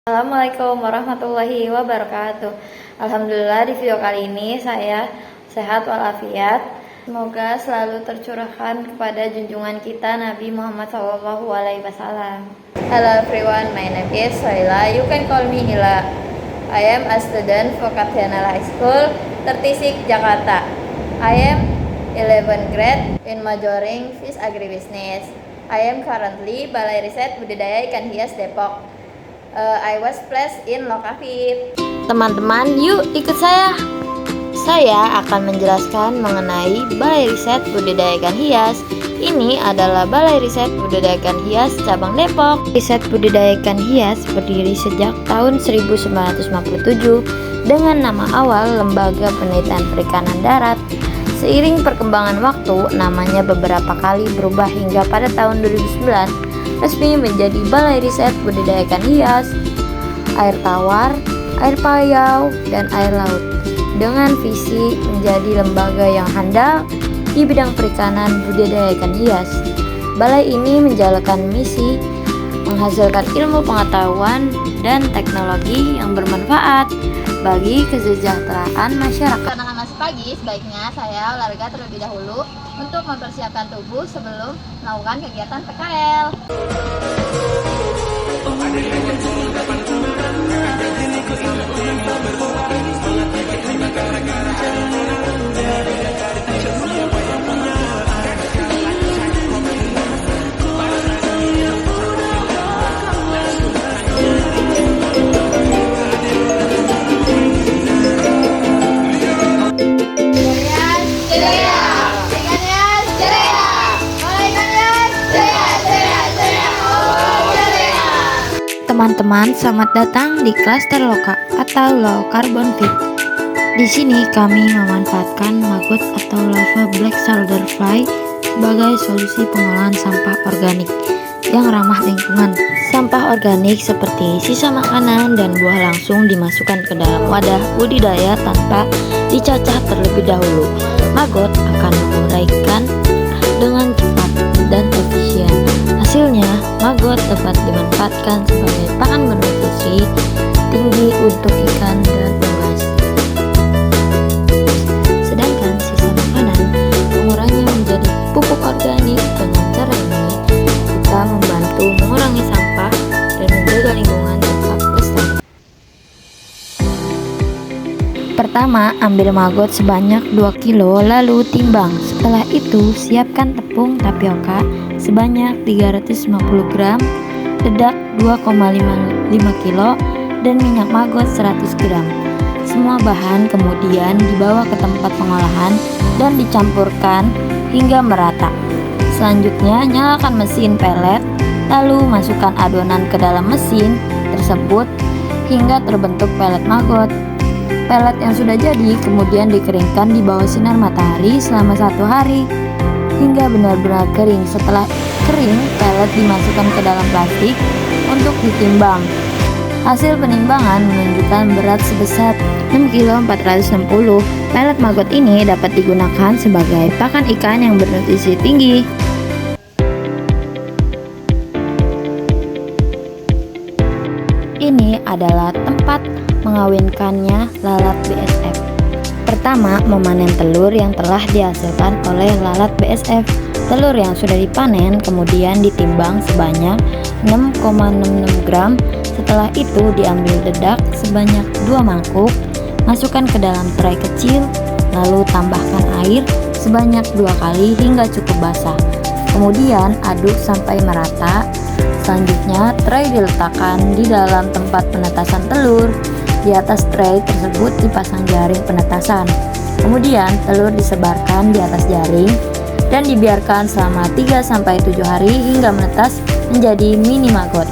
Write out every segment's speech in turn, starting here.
Assalamualaikum warahmatullahi wabarakatuh. Alhamdulillah di video kali ini saya sehat walafiat. Semoga selalu tercurahkan kepada junjungan kita Nabi Muhammad SAW. Hello everyone, my name is Soila. You can call me Ila. I am a student for Katyana High School, 36 Jakarta. I am 11th grade in majoring Fish Agribusiness. I am currently Balai Riset Budidaya Ikan Hias Depok. I was placed in Lokavip. Teman-teman, yuk ikut saya. Saya akan menjelaskan mengenai Balai Riset Budidaya Ikan Hias. Ini adalah Balai Riset Budidaya Ikan Hias cabang Depok. Riset Budidaya Ikan Hias berdiri sejak tahun 1957 dengan nama awal Lembaga Penelitian Perikanan Darat. Seiring perkembangan waktu, namanya beberapa kali berubah hingga pada tahun 2009 resmi menjadi Balai Riset Budidaya Ikan Hias, Air Tawar, Air Payau, dan Air Laut, dengan visi menjadi lembaga yang handal di bidang perikanan budidaya ikan hias. Balai ini menjalankan misi menghasilkan ilmu pengetahuan dan teknologi yang bermanfaat bagi kesejahteraan masyarakat. Karena masih pagi, sebaiknya saya olahraga terlebih dahulu untuk mempersiapkan tubuh sebelum melakukan kegiatan PKL. Teman-teman, selamat datang di Klaster Loka atau Low Carbon Feed. Di sini kami memanfaatkan maggot atau larva black shoulder fly sebagai solusi pengolahan sampah organik yang ramah lingkungan. Sampah organik seperti sisa makanan dan buah langsung dimasukkan ke dalam wadah budidaya tanpa dicacah terlebih dahulu. Maggot akan menguraikan dengan cepat dan efisien. Hasilnya, maggot dapat dimanfaatkan sebagai pakan bernutrisi tinggi untuk ikan dan unggas. Sedangkan sisa makanan mengurangnya menjadi pupuk organik. Dengan cara ini, kita membantu mengurangi sampah dan menjaga lingkungan tetap lestari. Pertama, ambil maggot sebanyak 2 kilo lalu timbang. Setelah itu, siapkan tepung tapioka sebanyak 350 gram, dedak 2,5 kilo, dan minyak maggot 100 gram. Semua bahan kemudian dibawa ke tempat pengolahan dan dicampurkan hingga merata. Selanjutnya, nyalakan mesin pelet, lalu masukkan adonan ke dalam mesin tersebut hingga terbentuk pelet maggot. Pelet yang sudah jadi kemudian dikeringkan di bawah sinar matahari selama 1 hari hingga benar-benar kering. Setelah kering, pelet dimasukkan ke dalam plastik untuk ditimbang. Hasil penimbangan menunjukkan berat sebesar 6,460 kg. Pelet maggot ini dapat digunakan sebagai pakan ikan yang bernutrisi tinggi. Ini adalah tempat mengawinkannya lalat BSF. Pertama, memanen telur yang telah dihasilkan oleh lalat BSF. Telur yang sudah dipanen kemudian ditimbang sebanyak 6,66 gram. Setelah itu diambil dedak sebanyak 2 mangkuk, masukkan ke dalam tray kecil, lalu tambahkan air sebanyak 2 kali hingga cukup basah. Kemudian aduk sampai merata. Selanjutnya, tray diletakkan di dalam tempat penetasan telur. Di atas tray tersebut dipasang jaring penetasan. Kemudian telur disebarkan di atas jaring dan dibiarkan selama 3-7 hari hingga menetas menjadi mini maggot.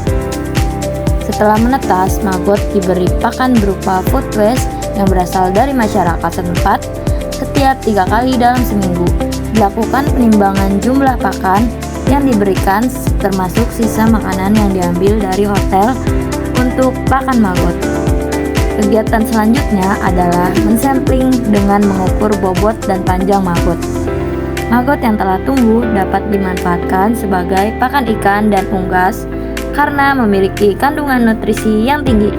Setelah menetas, maggot diberi pakan berupa food waste yang berasal dari masyarakat setempat setiap 3 kali dalam seminggu. Dilakukan penimbangan jumlah pakan yang diberikan termasuk sisa makanan yang diambil dari hotel untuk pakan maggot. Kegiatan selanjutnya adalah mensampling dengan mengukur bobot dan panjang maggot. Maggot yang telah tumbuh dapat dimanfaatkan sebagai pakan ikan dan unggas karena memiliki kandungan nutrisi yang tinggi.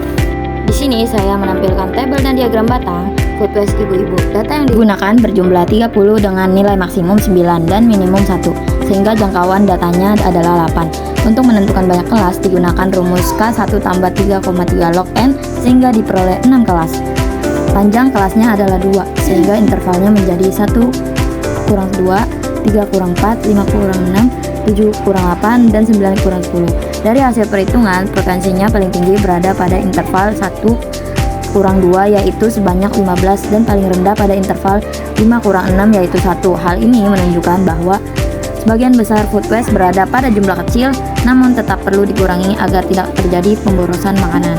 Di sini saya menampilkan tabel dan diagram batang food waste ibu-ibu. Data yang digunakan berjumlah 30 dengan nilai maksimum 9 dan minimum 1, sehingga jangkauan datanya adalah 8. Untuk menentukan banyak kelas digunakan rumus K1 tambah 3,3 log N sehingga diperoleh 6 kelas. Panjang kelasnya adalah 2, sehingga intervalnya menjadi 1 kurang 2, 3 kurang 4, 5 kurang 6, 7 kurang 8, dan 9 kurang 10. Dari hasil perhitungan, frekuensinya paling tinggi berada pada interval 1 kurang 2 yaitu sebanyak 15 dan paling rendah pada interval 5 kurang 6 yaitu 1. Hal ini menunjukkan bahwa sebagian besar food waste berada pada jumlah kecil, namun tetap perlu dikurangi agar tidak terjadi pemborosan makanan.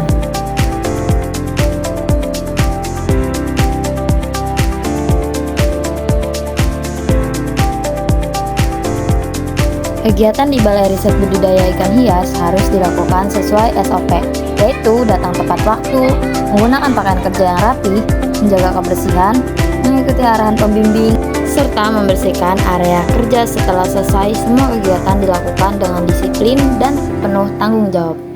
Kegiatan di Balai Riset Budidaya Ikan Hias harus dilakukan sesuai SOP, yaitu datang tepat waktu, menggunakan pakaian kerja yang rapi, menjaga kebersihan, mengikuti arahan pembimbing, serta membersihkan area kerja setelah selesai. Semua kegiatan dilakukan dengan disiplin dan penuh tanggung jawab.